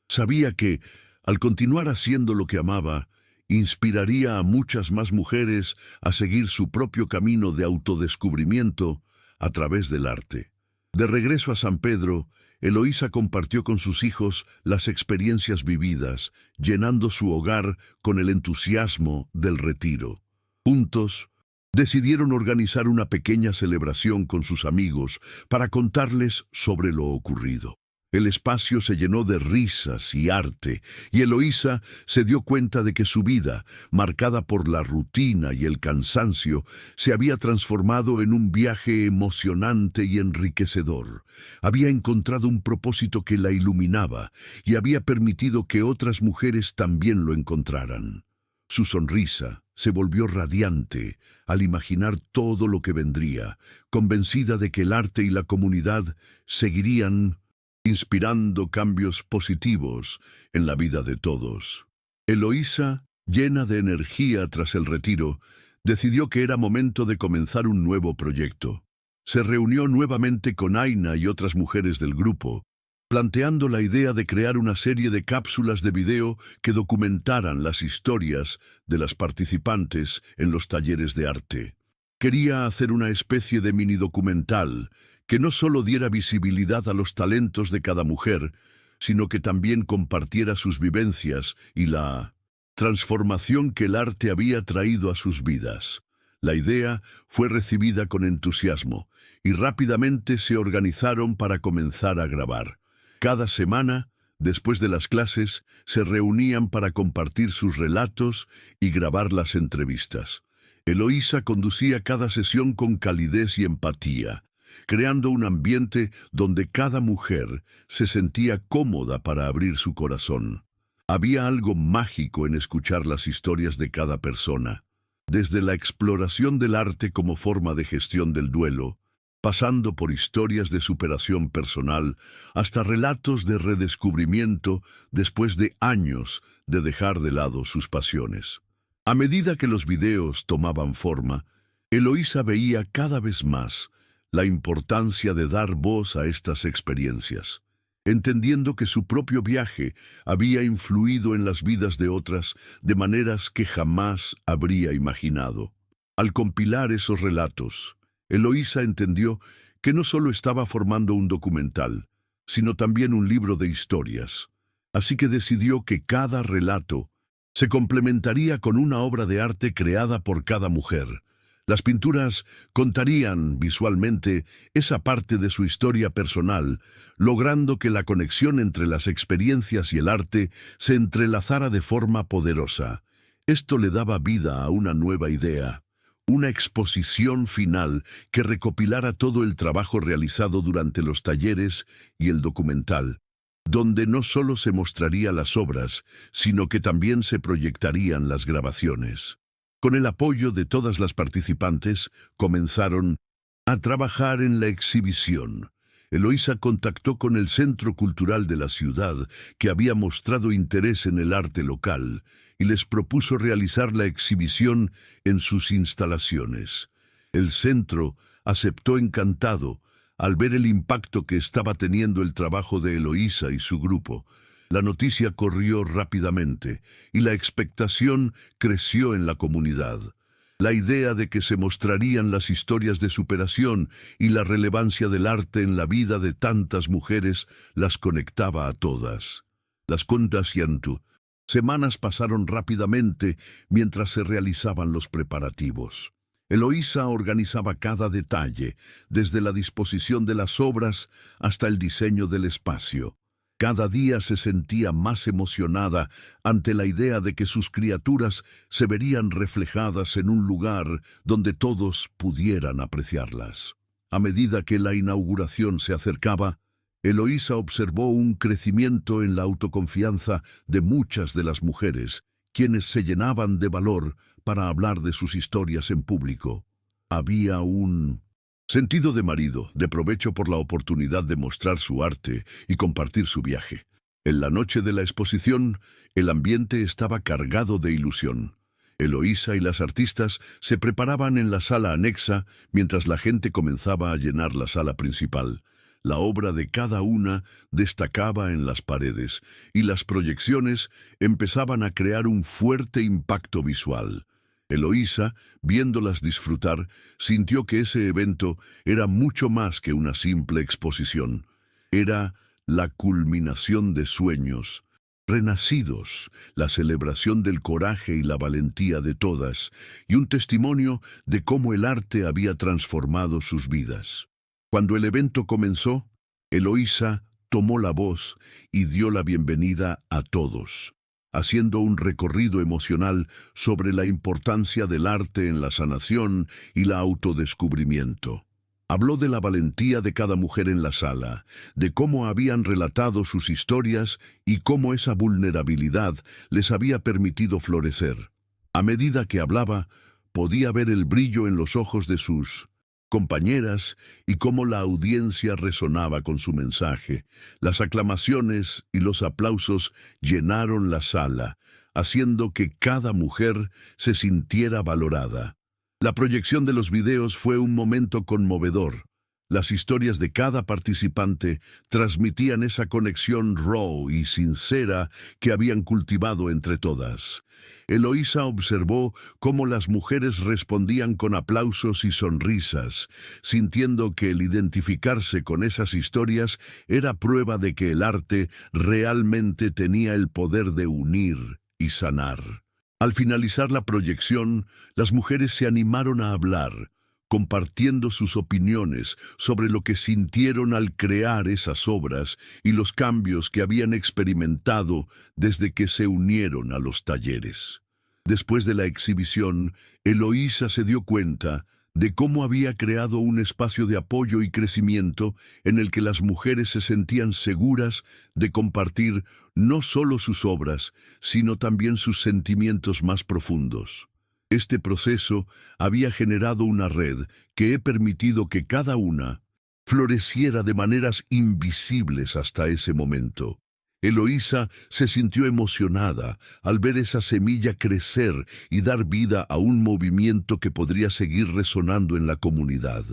Sabía que, al continuar haciendo lo que amaba, inspiraría a muchas más mujeres a seguir su propio camino de autodescubrimiento a través del arte. De regreso a San Pedro, Eloísa compartió con sus hijos las experiencias vividas, llenando su hogar con el entusiasmo del retiro. Juntos, decidieron organizar una pequeña celebración con sus amigos para contarles sobre lo ocurrido. El espacio se llenó de risas y arte, y Eloísa se dio cuenta de que su vida, marcada por la rutina y el cansancio, se había transformado en un viaje emocionante y enriquecedor. Había encontrado un propósito que la iluminaba y había permitido que otras mujeres también lo encontraran. Su sonrisa se volvió radiante al imaginar todo lo que vendría, convencida de que el arte y la comunidad seguirían inspirando cambios positivos en la vida de todos. Eloísa, llena de energía tras el retiro, decidió que era momento de comenzar un nuevo proyecto. Se reunió nuevamente con Aina y otras mujeres del grupo, planteando la idea de crear una serie de cápsulas de video que documentaran las historias de las participantes en los talleres de arte. Quería hacer una especie de mini documental que no solo diera visibilidad a los talentos de cada mujer, sino que también compartiera sus vivencias y la transformación que el arte había traído a sus vidas. La idea fue recibida con entusiasmo y rápidamente se organizaron para comenzar a grabar. Cada semana, después de las clases, se reunían para compartir sus relatos y grabar las entrevistas. Eloísa conducía cada sesión con calidez y empatía, creando un ambiente donde cada mujer se sentía cómoda para abrir su corazón. Había algo mágico en escuchar las historias de cada persona, desde la exploración del arte como forma de gestión del duelo, pasando por historias de superación personal, hasta relatos de redescubrimiento después de años de dejar de lado sus pasiones. A medida que los videos tomaban forma, Eloísa veía cada vez más la importancia de dar voz a estas experiencias, entendiendo que su propio viaje había influido en las vidas de otras de maneras que jamás habría imaginado. Al compilar esos relatos, Eloísa entendió que no solo estaba formando un documental, sino también un libro de historias. Así que decidió que cada relato se complementaría con una obra de arte creada por cada mujer. Las pinturas contarían visualmente esa parte de su historia personal, logrando que la conexión entre las experiencias y el arte se entrelazara de forma poderosa. Esto le daba vida a una nueva idea, una exposición final que recopilara todo el trabajo realizado durante los talleres y el documental, donde no solo se mostrarían las obras, sino que también se proyectarían las grabaciones. Con el apoyo de todas las participantes, comenzaron a trabajar en la exhibición. Eloísa contactó con el Centro Cultural de la ciudad, que había mostrado interés en el arte local, y les propuso realizar la exhibición en sus instalaciones. El centro aceptó encantado al ver el impacto que estaba teniendo el trabajo de Eloísa y su grupo. La noticia corrió rápidamente y la expectación creció en la comunidad. La idea de que se mostrarían las historias de superación y la relevancia del arte en la vida de tantas mujeres las conectaba a todas. Las semanas pasaron rápidamente mientras se realizaban los preparativos. Eloísa organizaba cada detalle, desde la disposición de las obras hasta el diseño del espacio. Cada día se sentía más emocionada ante la idea de que sus criaturas se verían reflejadas en un lugar donde todos pudieran apreciarlas. A medida que la inauguración se acercaba, Eloísa observó un crecimiento en la autoconfianza de muchas de las mujeres, quienes se llenaban de valor para hablar de sus historias en público. Había un Sentido de marido, de provecho por la oportunidad de mostrar su arte y compartir su viaje. En la noche de la exposición, el ambiente estaba cargado de ilusión. Eloísa y las artistas se preparaban en la sala anexa mientras la gente comenzaba a llenar la sala principal. La obra de cada una destacaba en las paredes y las proyecciones empezaban a crear un fuerte impacto visual. Eloísa, viéndolas disfrutar, sintió que ese evento era mucho más que una simple exposición. Era la culminación de sueños renacidos, la celebración del coraje y la valentía de todas, y un testimonio de cómo el arte había transformado sus vidas. Cuando el evento comenzó, Eloísa tomó la voz y dio la bienvenida a todos, haciendo un recorrido emocional sobre la importancia del arte en la sanación y la autodescubrimiento. Habló de la valentía de cada mujer en la sala, de cómo habían relatado sus historias y cómo esa vulnerabilidad les había permitido florecer. A medida que hablaba, podía ver el brillo en los ojos de sus compañeras y cómo la audiencia resonaba con su mensaje. Las aclamaciones y los aplausos llenaron la sala, haciendo que cada mujer se sintiera valorada. La proyección de los videos fue un momento conmovedor. Las historias de cada participante transmitían esa conexión raw y sincera que habían cultivado entre todas. Eloísa observó cómo las mujeres respondían con aplausos y sonrisas, sintiendo que el identificarse con esas historias era prueba de que el arte realmente tenía el poder de unir y sanar. Al finalizar la proyección, las mujeres se animaron a hablar, compartiendo sus opiniones sobre lo que sintieron al crear esas obras y los cambios que habían experimentado desde que se unieron a los talleres. Después de la exhibición, Eloísa se dio cuenta de cómo había creado un espacio de apoyo y crecimiento en el que las mujeres se sentían seguras de compartir no solo sus obras, sino también sus sentimientos más profundos. Este proceso había generado una red que ha permitido que cada una floreciera de maneras invisibles hasta ese momento. Eloísa se sintió emocionada al ver esa semilla crecer y dar vida a un movimiento que podría seguir resonando en la comunidad.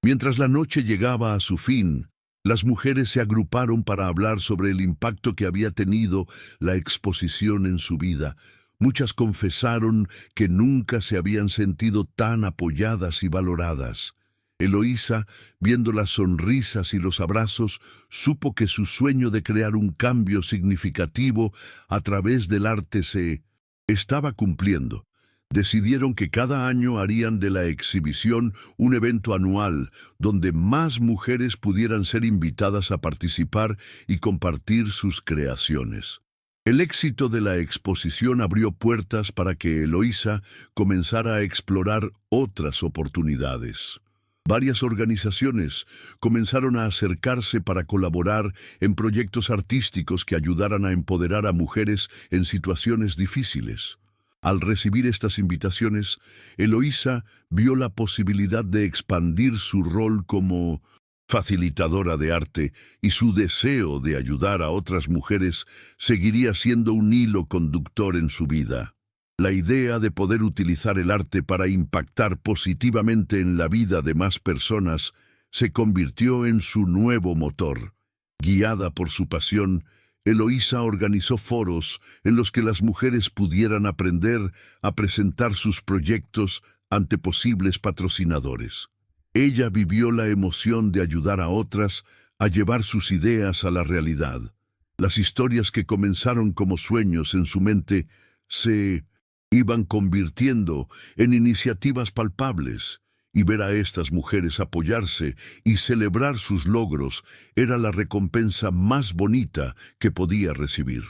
Mientras la noche llegaba a su fin, las mujeres se agruparon para hablar sobre el impacto que había tenido la exposición en su vida. Muchas confesaron que nunca se habían sentido tan apoyadas y valoradas. Eloísa, viendo las sonrisas y los abrazos, supo que su sueño de crear un cambio significativo a través del arte se estaba cumpliendo. Decidieron que cada año harían de la exhibición un evento anual donde más mujeres pudieran ser invitadas a participar y compartir sus creaciones. El éxito de la exposición abrió puertas para que Eloísa comenzara a explorar otras oportunidades. Varias organizaciones comenzaron a acercarse para colaborar en proyectos artísticos que ayudaran a empoderar a mujeres en situaciones difíciles. Al recibir estas invitaciones, Eloísa vio la posibilidad de expandir su rol como facilitadora de arte y su deseo de ayudar a otras mujeres seguiría siendo un hilo conductor en su vida. La idea de poder utilizar el arte para impactar positivamente en la vida de más personas se convirtió en su nuevo motor. Guiada por su pasión, Eloísa organizó foros en los que las mujeres pudieran aprender a presentar sus proyectos ante posibles patrocinadores. Ella vivió la emoción de ayudar a otras a llevar sus ideas a la realidad. Las historias que comenzaron como sueños en su mente se iban convirtiendo en iniciativas palpables, y ver a estas mujeres apoyarse y celebrar sus logros era la recompensa más bonita que podía recibir.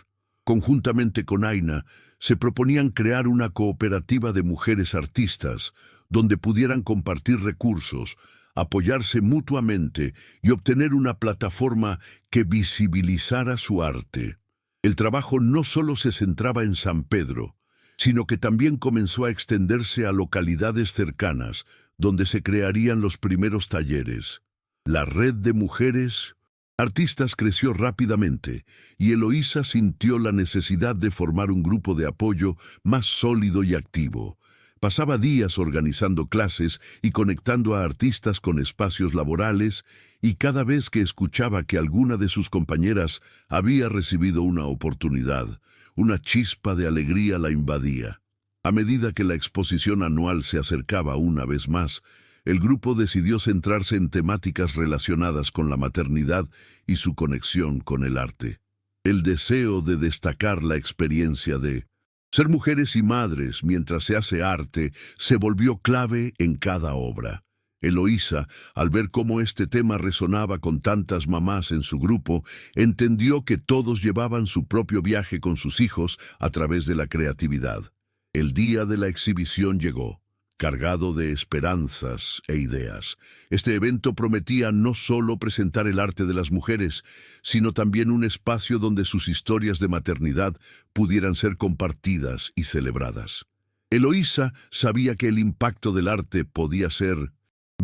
Conjuntamente con Aina, se proponían crear una cooperativa de mujeres artistas, donde pudieran compartir recursos, apoyarse mutuamente y obtener una plataforma que visibilizara su arte. El trabajo no solo se centraba en San Pedro, sino que también comenzó a extenderse a localidades cercanas, donde se crearían los primeros talleres. La red de mujeres artistas creció rápidamente y Eloísa sintió la necesidad de formar un grupo de apoyo más sólido y activo. Pasaba días organizando clases y conectando a artistas con espacios laborales, y cada vez que escuchaba que alguna de sus compañeras había recibido una oportunidad, una chispa de alegría la invadía. A medida que la exposición anual se acercaba una vez más, el grupo decidió centrarse en temáticas relacionadas con la maternidad y su conexión con el arte. El deseo de destacar la experiencia de ser mujeres y madres mientras se hace arte se volvió clave en cada obra. Eloísa, al ver cómo este tema resonaba con tantas mamás en su grupo, entendió que todos llevaban su propio viaje con sus hijos a través de la creatividad. El día de la exhibición llegó, cargado de esperanzas e ideas. Este evento prometía no solo presentar el arte de las mujeres, sino también un espacio donde sus historias de maternidad pudieran ser compartidas y celebradas. Eloísa sabía que el impacto del arte podía ser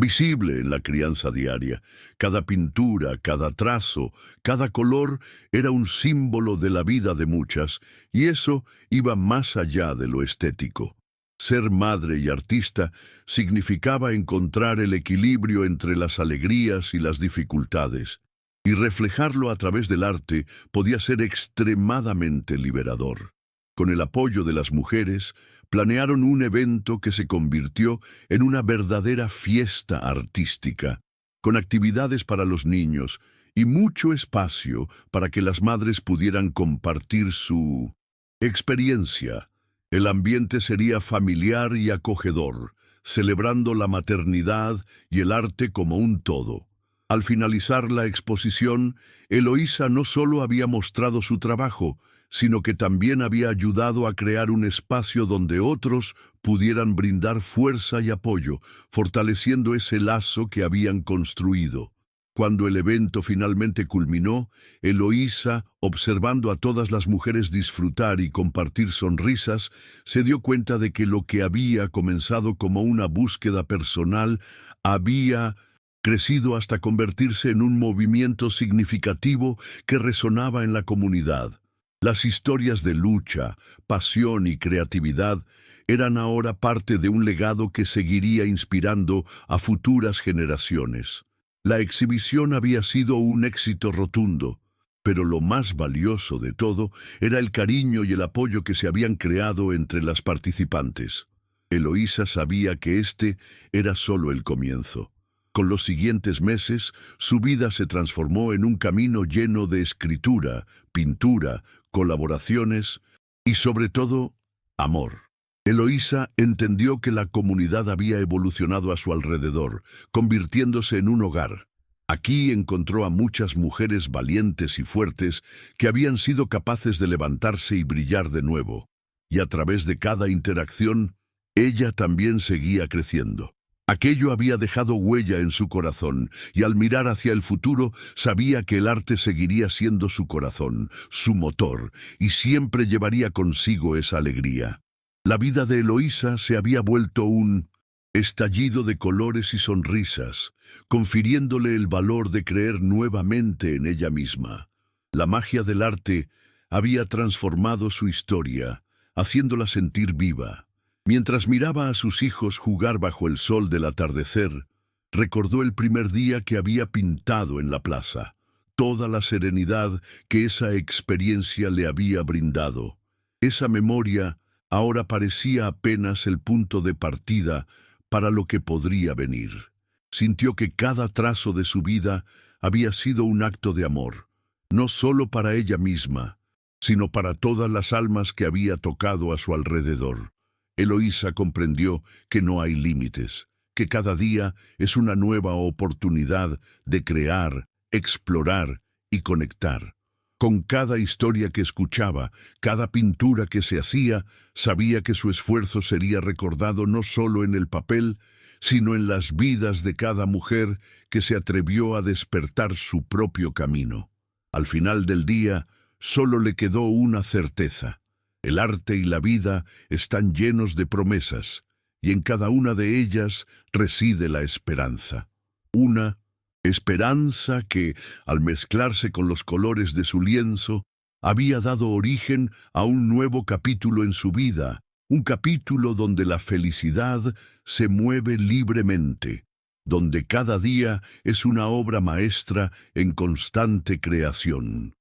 visible en la crianza diaria. Cada pintura, cada trazo, cada color era un símbolo de la vida de muchas, y eso iba más allá de lo estético. Ser madre y artista significaba encontrar el equilibrio entre las alegrías y las dificultades, y reflejarlo a través del arte podía ser extremadamente liberador. Con el apoyo de las mujeres, planearon un evento que se convirtió en una verdadera fiesta artística, con actividades para los niños y mucho espacio para que las madres pudieran compartir su experiencia. El ambiente sería familiar y acogedor, celebrando la maternidad y el arte como un todo. Al finalizar la exposición, Eloísa no solo había mostrado su trabajo, sino que también había ayudado a crear un espacio donde otros pudieran brindar fuerza y apoyo, fortaleciendo ese lazo que habían construido. Cuando el evento finalmente culminó, Eloísa, observando a todas las mujeres disfrutar y compartir sonrisas, se dio cuenta de que lo que había comenzado como una búsqueda personal había crecido hasta convertirse en un movimiento significativo que resonaba en la comunidad. Las historias de lucha, pasión y creatividad eran ahora parte de un legado que seguiría inspirando a futuras generaciones. La exhibición había sido un éxito rotundo, pero lo más valioso de todo era el cariño y el apoyo que se habían creado entre las participantes. Eloísa sabía que este era solo el comienzo. Con los siguientes meses, su vida se transformó en un camino lleno de escritura, pintura, colaboraciones y, sobre todo, amor. Eloísa entendió que la comunidad había evolucionado a su alrededor, convirtiéndose en un hogar. Aquí encontró a muchas mujeres valientes y fuertes que habían sido capaces de levantarse y brillar de nuevo. Y a través de cada interacción, ella también seguía creciendo. Aquello había dejado huella en su corazón, y al mirar hacia el futuro sabía que el arte seguiría siendo su corazón, su motor, y siempre llevaría consigo esa alegría. La vida de Eloísa se había vuelto un estallido de colores y sonrisas, confiriéndole el valor de creer nuevamente en ella misma. La magia del arte había transformado su historia, haciéndola sentir viva. Mientras miraba a sus hijos jugar bajo el sol del atardecer, recordó el primer día que había pintado en la plaza, toda la serenidad que esa experiencia le había brindado. Esa memoria ahora parecía apenas el punto de partida para lo que podría venir. Sintió que cada trazo de su vida había sido un acto de amor, no solo para ella misma, sino para todas las almas que había tocado a su alrededor. Eloísa comprendió que no hay límites, que cada día es una nueva oportunidad de crear, explorar y conectar. Con cada historia que escuchaba, cada pintura que se hacía, sabía que su esfuerzo sería recordado no solo en el papel, sino en las vidas de cada mujer que se atrevió a despertar su propio camino. Al final del día, solo le quedó una certeza: el arte y la vida están llenos de promesas, y en cada una de ellas reside la esperanza. Una esperanza que, al mezclarse con los colores de su lienzo, había dado origen a un nuevo capítulo en su vida, un capítulo donde la felicidad se mueve libremente, donde cada día es una obra maestra en constante creación.